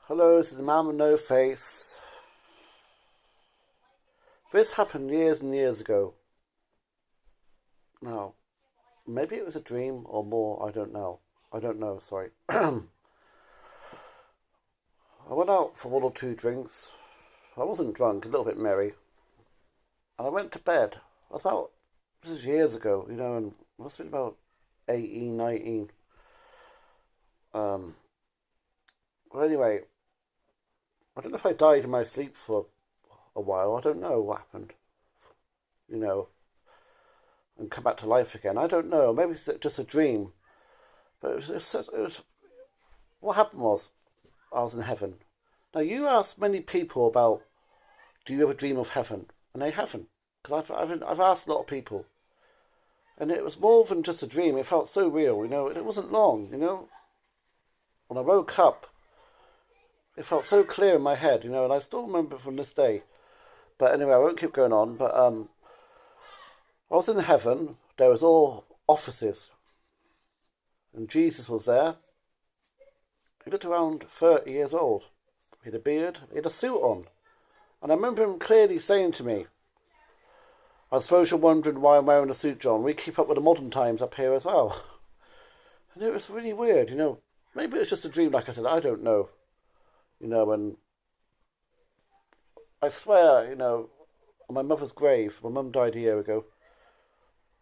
Hello, this is the man with no face. This happened years and years ago. Now, maybe it was a dream or more, I don't know. I don't know, sorry. I went out for one or two drinks. I wasn't drunk, a little bit merry. And I went to bed. This is years ago, and I must have been about 18, 19. Um, well, anyway, I don't know if I died in my sleep for a while. I don't know what happened, you know, and come back to life again. I don't know. Maybe it's just a dream. But what happened was I was in heaven. Now, you ask many people about, do you ever dream of heaven? And they haven't. Because I've asked a lot of people. And it was more than just a dream. It felt so real, It wasn't long. When I woke up, it felt so clear in my head, And I still remember from this day. But anyway, I won't keep going on. But I was in heaven. There was all offices. And Jesus was there. He looked around 30 years old. He had a beard. He had a suit on. And I remember him clearly saying to me, I suppose you're wondering why I'm wearing a suit, John. We keep up with the modern times up here as well. And it was really weird, Maybe it was just a dream, like I said. I don't know. And I swear, on my mother's grave, my mum died a year ago.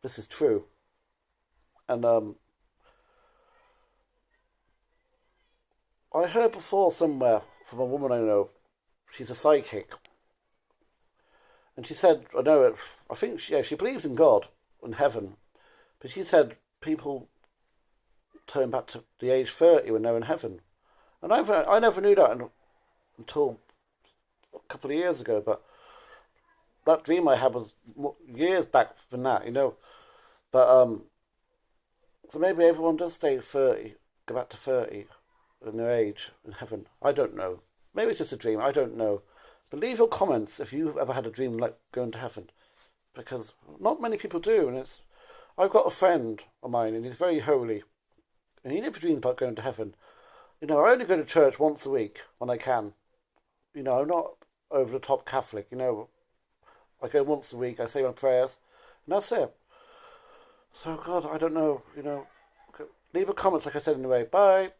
This is true. And I heard before somewhere from a woman I know, she's a psychic, and she said, I think she believes in God and heaven, but she said people turn back to the age 30 when they're in heaven, and I never knew that until a couple of years ago, but that dream I had was years back from that. But so maybe everyone does stay 30, go back to 30 in their age in heaven. I don't know. Maybe it's just a dream. I don't know. But leave your comments if you've ever had a dream like going to heaven, because not many people do. And I've got a friend of mine, and he's very holy, and he never dreams about going to heaven. I only go to church once a week when I can. I'm not over the top Catholic. I go once a week. I say my prayers, and that's it. So God, I don't know. Leave a comment, like I said anyway. Bye.